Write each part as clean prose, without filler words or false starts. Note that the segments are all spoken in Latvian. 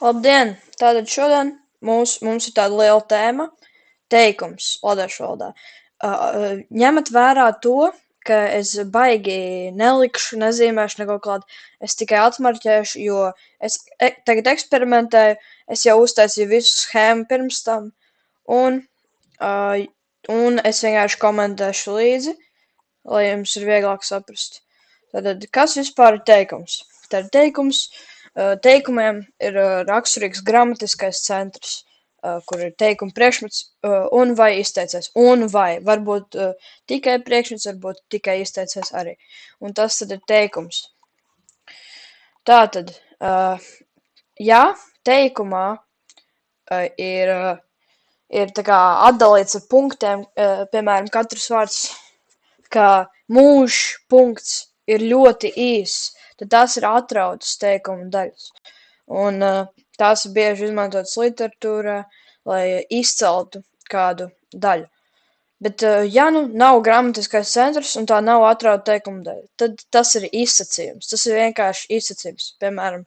Labdien! Tātad šodien mums ir tāda liela tēma – teikums latviešu valodā. Ņemat vērā to, ka es baigi nelikšu, nezīmēšu neko klāt. Es tikai atmarķēšu, jo es tagad eksperimentēju, es jau uztaisīju visu schēmu pirms tam, un es vienkārši komentēšu līdzi, lai jums ir vieglāk saprast. Tātad, kas vispār ir teikums? Tad teikums. Teikumiem ir raksturīgs gramatiskais centrs, kur ir teikuma priekšmets un vai izteicējs. Un vai. Varbūt tikai priekšmets, varbūt tikai izteicējs arī. Un tas tad ir teikums. Tātad, ja teikumā ir tā kā atdalīts ar punktiem, piemēram, katrs vārds, kā mūžs punkts ir ļoti īss, tad tās ir atrautas teikuma daļas. Un tās ir bieži izmantotas literatūrā, lai izceltu kādu daļu. Bet, ja nu nav gramatiskais centrs un tā nav atrauta teikuma daļa, tad tas ir izsacījums. Tas ir vienkārši izsacījums. Piemēram,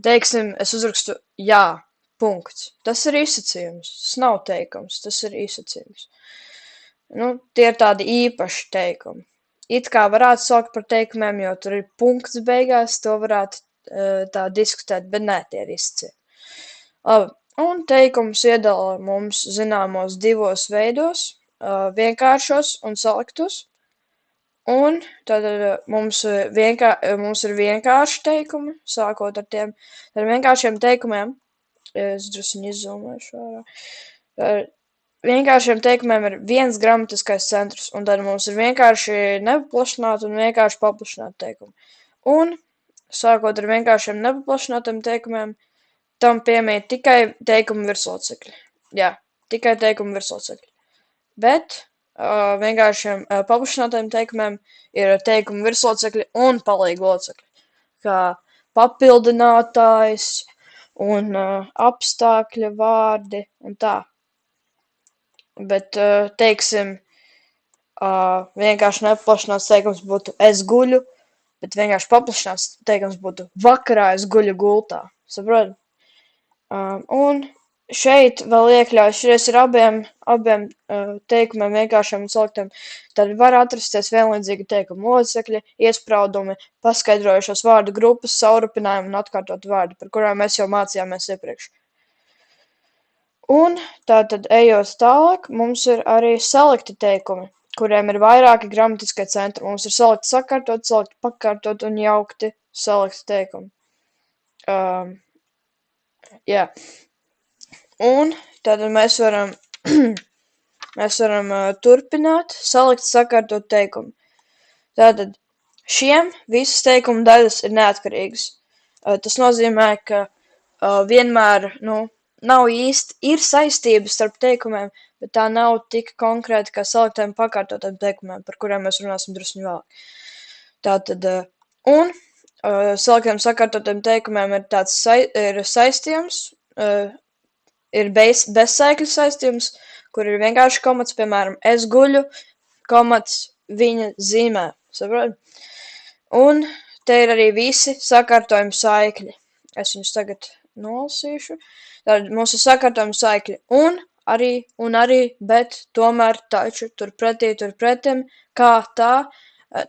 teiksim, es uzrakstu jā, punkts. Tas ir izsacījums. Tas nav teikums, tas ir izsacījums. Tie ir tādi īpaši teikumi. It kā varētu saukt par teikumiem, jo tur ir punkts beigās, to varētu tā diskutēt, bet nē, tie ir izsacījumi. Labi, un teikums iedala mums zināmos divos veidos, vienkāršos un saliktus. Un tad mums ir vienkārši teikumi, sākot ar tiem. Ar vienkāršiem teikumiem, es druskuņi izzūmēšu ārā. Vienkāršiem teikumiem ir viens gramatiskais centrs, un tad mums ir vienkārši nepaplašināti un vienkārši paplašināti teikumi. Un, sākot ar vienkāršiem nepaplašinātiem teikumiem, tam piemīt tikai teikuma virslocekļi. Jā, tikai teikuma virslocekļi. Bet vienkāršiem paplašinātiem teikumiem ir teikuma virslocekļi un palīgu locekļi, kā papildinātājs un apstākļa vārdi un tā. Bet, teiksim, vienkārši nepaplašināts teikums būtu es guļu, bet vienkārši paplašināts teikums būtu vakarā es guļu gultā. Saproti? Un šeit vēl iekļaujas, šeit ir abiem teikumiem vienkāršiem un saliktiem, tad var atrasties vienlīdzīgi teikumu locekļi, iespraudumi, paskaidrojušos vārdu grupas, saurupinājumi un atkārtot vārdi, par kurām mēs jau mācījāmies iepriekš. Un tātad, ejot tālāk, mums ir arī salikti teikumi, kuriem ir vairāki gramatiskie centri. Mums ir salikti sakārtot, salikti pakārtot un jaukti salikti teikumi. Jā. Un tātad mēs varam turpināt salikt sakārtot teikumu. Tātad šiem visas teikuma daļas ir neatkarīgas. Tas nozīmē, ka vienmēr, nav īsti, ir saistības starp teikumiem, bet tā nav tik konkrēta kā saliktiem pakārtotiem teikumiem, par kuriem mēs runāsim drusku vēlāk. Tātad, un saliktiem sakārtotiem teikumiem ir tāds ir saistījums, ir bezsaikļu saistījums, kur ir vienkārši komats, piemēram, es guļu, komats viņa zīmē, saprot? Un te ir arī visi sakārtojumi saikļi. Es viņus tagad nolasīšu. Tad mums ir sakārtojumi saikļi un arī, bet, tomēr, taču, turpretim, kā, tā,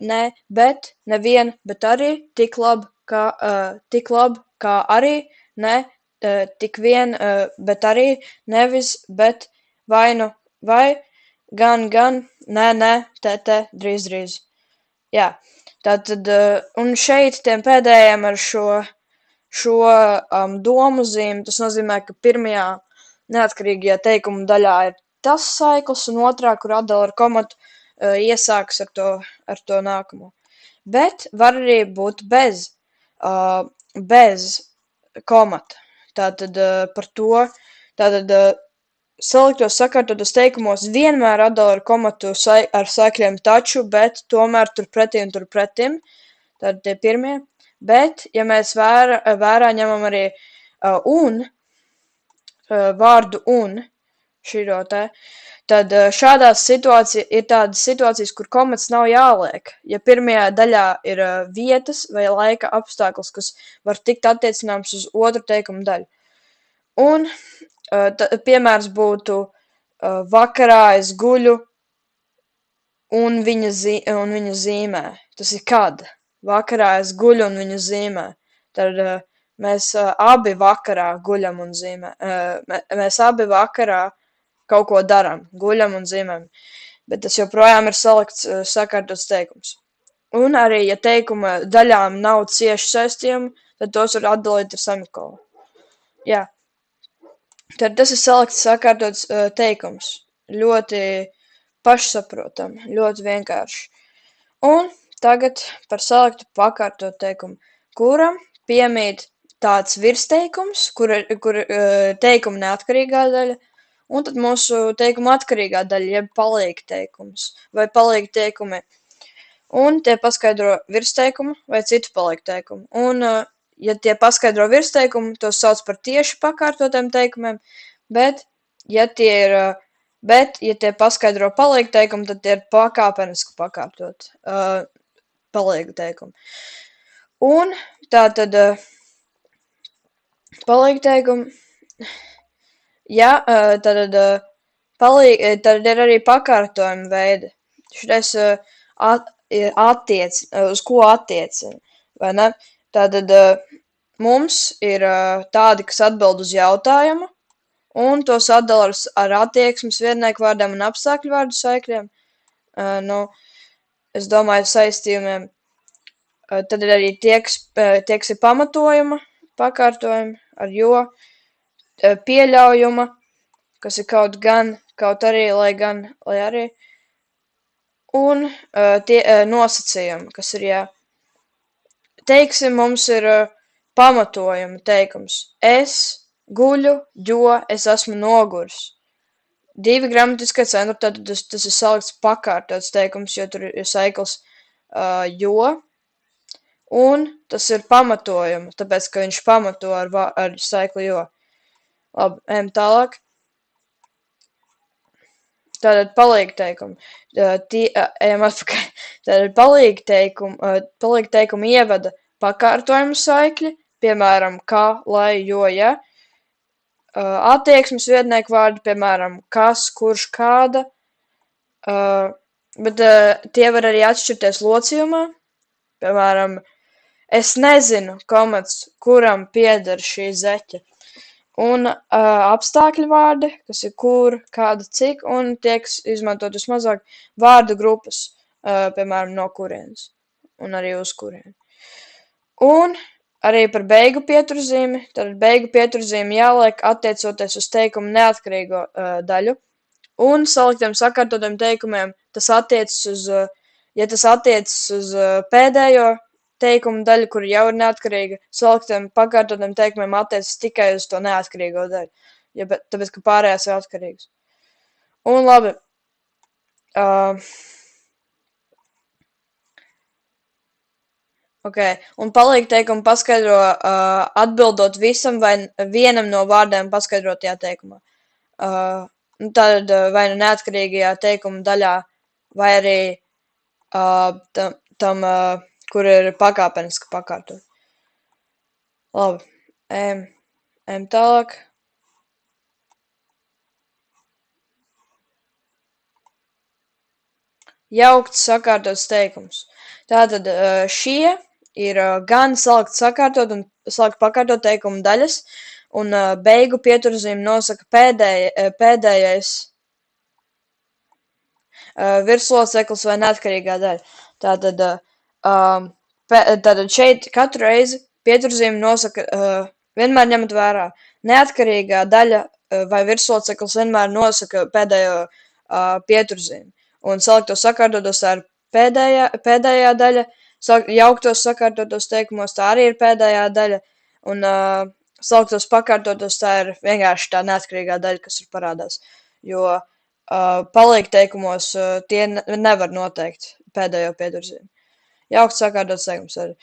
ne, bet, nevien, bet arī, tik labi, kā arī, ne, tik vien, bet arī, nevis, bet, vai nu, vai, gan, nē, te, drīz. Jā, tātad, un šeit tiem pēdējiem ar šo domu zīmi, tas nozīmē, ka pirmajā neatkarīgajā teikuma daļā ir tas saikls, un otrā, kur atdala ar komatu, iesākas ar to nākamo. Bet var arī būt bez komata. Tātad par to, saliktos sakārtotos teikumos vienmēr atdala ar komatu ar saikļiem taču, bet, tomēr, turpretim, tātad tie pirmie. Bet, ja mēs vērā ņemam arī vārdu un, širo te, tad šādās ir tādas situācijas, kur komats nav jāliek. Ja pirmajā daļā ir vietas vai laika apstākļus, kas var tikt attiecināms uz otru teikumu daļu. Un piemērs būtu vakarā es guļu un viņu zīmē. Tas ir kad. Vakarā es guļu un viņu zīmē. Tad mēs abi vakarā guļam un zīmē. Mēs abi vakarā kaut ko daram, guļam un zīmējam. Bet tas joprojām ir salikts sakārtots teikums. Un arī, ja teikuma daļām nav cieši saistījumi, tad tos var atdalīt ar semikolu. Jā. Tad tas ir salikts sakārtots teikums. Ļoti pašsaprotam, ļoti vienkārši. Un tagad par saliktu pakārtot teikumu, kuram piemīt tāds virsteikums, kur teikuma neatkarīgā daļa, un tad mūsu teikuma atkarīgā daļa, jeb palīga teikums, vai palīga teikumi. Un tie paskaidro virsteikumu vai citu palīgu teikumu. Un, ja tie paskaidro virsteikumu, tos sauc par tieši pakārtotiem teikumiem, bet, ja tie paskaidro palīgu teikumu, tad tie ir pakāpeniski pakārtot palīgu teikumu. Un tā tad palīgu teikumu, jā, tad ir arī pakārtojuma veidi. Šitais uz ko attiecina, vai ne? Tātad mums ir tādi, kas atbild uz jautājumu, un tos atdala ar attieksmes vietnieku vārdiem un apstākļu vārdu saikļiem. Es domāju, saistījumiem. Tad ir arī tie, kas ir pamatojuma pakārtojumi ar jo, pieļaujuma, kas ir kaut gan, kaut arī, lai gan, lai arī, un tie nosacījumi, kas ir jā. Teiksim, mums ir pamatojuma teikums. Es guļu, jo es esmu noguris. 2 gramatiskie centri, tad tas ir salikts pakārtots teikums, jo tur ir saikls jo, un tas ir pamatojuma, tāpēc, ka viņš pamato ar saikli jo. Labi, ejam tālāk. Tātad palīga teikumi. Ejam atpakaļ. Tātad palīga teikumi ievada pakārtojumu saikļi, piemēram, kā, lai, jo, ja. Attieksmes vietnieku vārdi, piemēram, kas, kurš, kāda. Bet tie var arī atšķirties locījumā. Piemēram, es nezinu, kuram pieder šī zeķe. Un apstākļu vārdi, kas ir kur, kāda, cik, un tiek izmantot vismazāk vārdu grupas, piemēram, no kurienes, un arī uz kurieni. Un arī par beigu pieturzīmi, tad beigu pieturzīmi jāliek attiecoties uz teikumu neatkarīgo daļu, un saliktiem sakārtotiem teikumiem tas attiecas uz, ja tas attiecas uz pēdējo teikuma daļa, kur jau ir neatkarīga, saliktiem pakārtotiem teikumiem attiecas tikai uz to neatkarīgo daļu, tāpēc, ka pārējās ir atkarīgas. Un labi. Un palīga teikumu paskaidro atbildot visam vai vienam no vārdiem paskaidrotajā teikumā. Tad vai nu neatkarīgajā teikuma daļā, vai arī tam kur ir pakāpeniski pakārtot. Labi, ejam tālāk. Jaukts sakārtots teikums. Tātad šie ir gan salikt sakārtot un salikt pakārtot teikumu daļas, un beigu pieturzīmi nosaka pēdējais virsloceklis vai neatkarīgā daļa. Tātad šeit katru reizi pieturzīmi nosaka, vienmēr ņemt vērā, neatkarīgā daļa vai virsloceklis vienmēr nosaka pēdējo pieturzīmi. Un saliktos sakārtotos tā ir pēdējā daļa, jauktos sakārtotos teikumos tā arī ir pēdējā daļa, un saliktos pakārtotos tā ir vienkārši tā neatkarīgā daļa, kas ir parādās. Jo palīga teikumos tie nevar noteikt pēdējo pieturzīmi. Jaukts sakārtots teikums arī.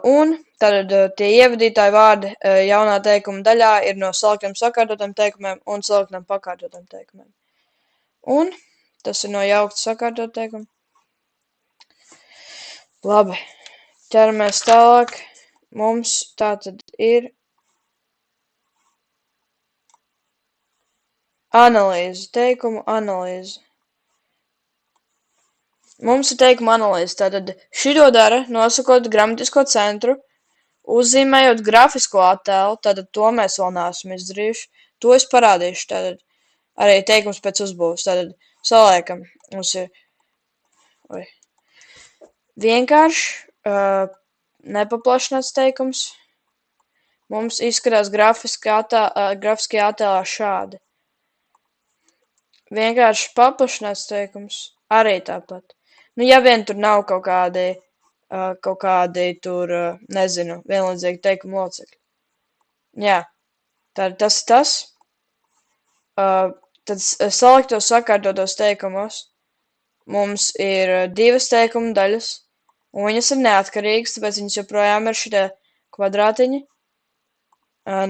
Un tad tie ievadītāji vārdi jaunā teikuma daļā ir no saliktiem sakārtotiem teikumiem un saliktiem pakārtotiem teikumiem. Un tas ir no jaukts sakārtot teikumu. Labi, ķeramies tālāk. Mums tātad ir Analīze, teikumu analīze. Mums ir teikuma analīze, tātad šito dara, nosakot gramatisko centru, uzzīmējot grafisko attēlu, tātad to mēs vēl neesam izdarījuši, to es parādīšu, tātad arī teikums pēc uzbūves, tātad saliekam, mums ir vienkārši nepaplašināts teikums, mums izskatās grafiskajā attēlā šādi. Vienkārši paplašināts teikums arī tāpat. Nu, ja vien tur nav kaut kādi tur, nezinu, vienlīdzīgi teikumu locekļi. Jā, tad tas ir tas. Tad saliktos sakārtotos teikumos mums ir divas teikuma daļas, un viņas ir neatkarīgas, tāpēc viņas joprojām ir šitie kvadrātiņi.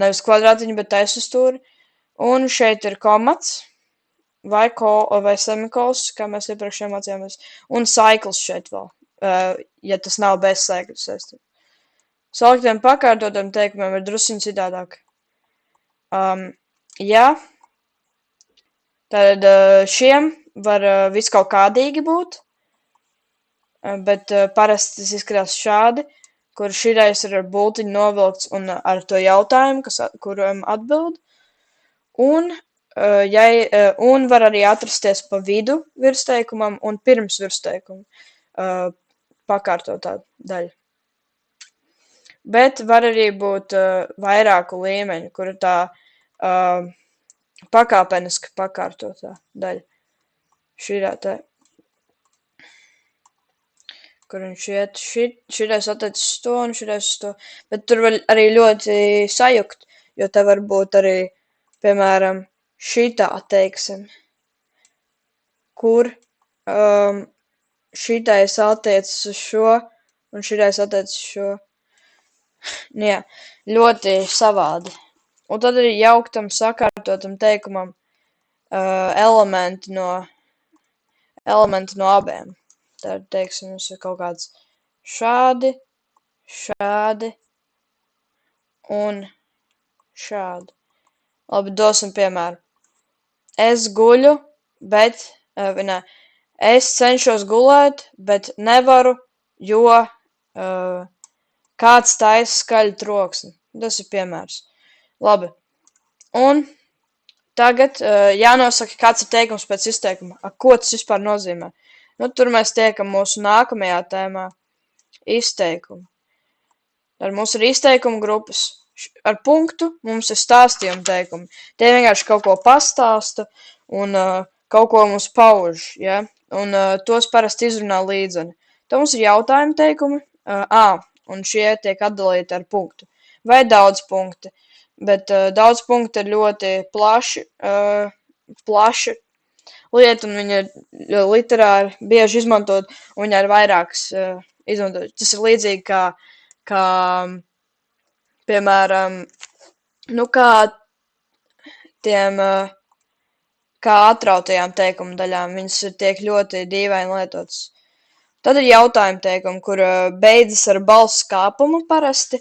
Nevis kvadrātiņi, bet taisnstūri. Un šeit ir komats. Vai semikols, kā mēs iepriekš mācījāmies, un saikls šeit vēl, ja tas nav bez saikļu saistīts. Saliktiem pakārtotiem teikumiem ir drusciņ citādāk. Jā, tad šiem var viss kaut kādīgi būt, bet parasti tas izskatās šādi, kur šitais ir ar bultiņu novilkts un ar to jautājumu, kuram atbild. Un var arī atrasties pa vidu virsteikumam un pirms virsteikuma pakārtotā daļa. Bet var arī būt vairāku līmeņu, kur ir tā pakāpeniski pakārtotā daļa. Šitā te. Kur viņš iet, šitais atteicis uz to un šitais uz to. Bet tur var arī ļoti sajukt, jo te var būt arī, piemēram, šitā, teiksim, kur šitais attiecis uz šo un šitais attiecis uz šo. Jā, ļoti savādi. Un tad arī jauktam, sakārtotam teikumam elementi no abiem. Tad, teiksim, mums ir kaut kāds šādi, šādi un šādi. Labi, dosim piemēru. Es guļu, bet, es cenšos gulēt, bet nevaru, jo kāds taisa skaļu troksni. Tas ir piemērs. Labi. Un tagad jānosaka, kāds ir teikums pēc izteikuma. Ko tas vispār nozīmē? Nu, tur mēs tiekam mūsu nākamajā tēmā. Izteikumi. Tad mums ir izteikumu grupas. Ar punktu mums ir stāstījuma teikumi. Tie vienkārši kaut ko pastāsta un kaut ko mums pauž, ja? Un tos parasti izrunā līdzeni. Tad mums ir jautājuma teikumi, un šie tiek atdalīti ar punktu. Vai daudz punkti, bet daudz punkti ir ļoti plaši lieta, un viņa ir literāri bieži izmantot, un viņa ir vairākas izmantot. Tas ir līdzīgi kā piemēram, nu kā atrautajām teikuma daļām, viņas tiek ļoti dīvaini lietotas. Tad ir jautājuma teikumi, kur beidzas ar balss kāpumu parasti,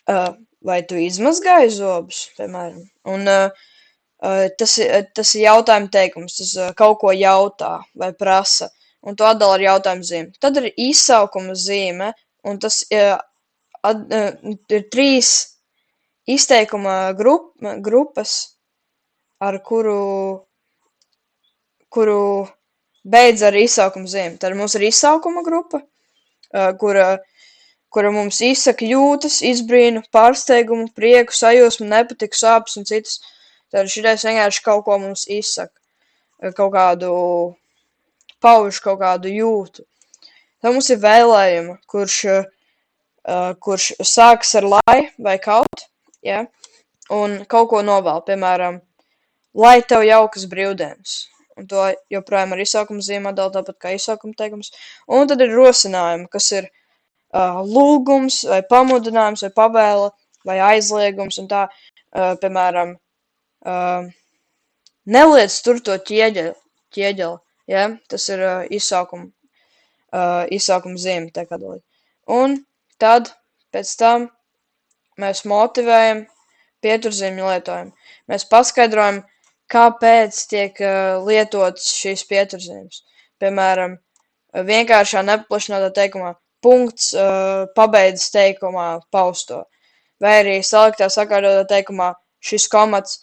vai tu izmazgāji zobus, piemēram. Un tas ir jautājuma teikums, tas kaut ko jautā vai prasa, un to atdala ar jautājumu zīmi. Tad ir izsaukuma zīme, un tas ir 3 izteikuma grupas, ar kuru beidz ar izsaukuma zīmi. Tad mums ir izsaukuma grupa, kura mums izsaka jūtas, izbrīnu, pārsteigumu, prieku, sajūsmu, nepatiku, sāpes un citas. Tad šitais vienkārši kaut ko mums izsaka, kaut kādu pauž, kaut kādu jūtu. Tad mums ir vēlējuma, kurš sākas ar lai vai kaut, ja? Un kaut ko novēl, piemēram, lai tev jaukas brīvdienas. Un to joprojām ar izsaukuma zīmi atdala tāpat kā izsaukuma teikums. Un tad ir rosinājumi, kas ir lūgums vai pamudinājums vai pavēle vai aizliegums un tā, piemēram, neliec tur to ķieģeli, ja? Tas ir izsaukuma zīme tiek atdalīta. Un tad pēc tam mēs motivējam pieturzīmju lietojumu. Mēs paskaidrojam, kāpēc tiek lietots šīs pieturzīmes. Piemēram, vienkāršā nepaplašinātā teikumā punkts pabeidzas teikumā pausto. Vai arī saliktā sakārtotā teikumā šis komats,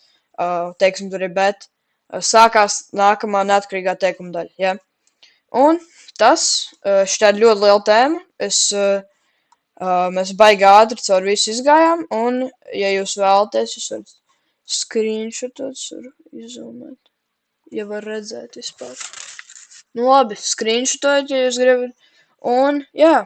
teiksim, tur ir bet, sākās nākamā neatkarīgā teikuma daļa. Ja? Un tas šķiet ļoti liela tēma. Mēs baigi ātri caur visu izgājām, un, ja jūs vēlaties, jūs varat screenshotot, izzoomēt, ja var redzēt vispār. Nu labi, screenshotot, ja jūs gribat. Un, jā,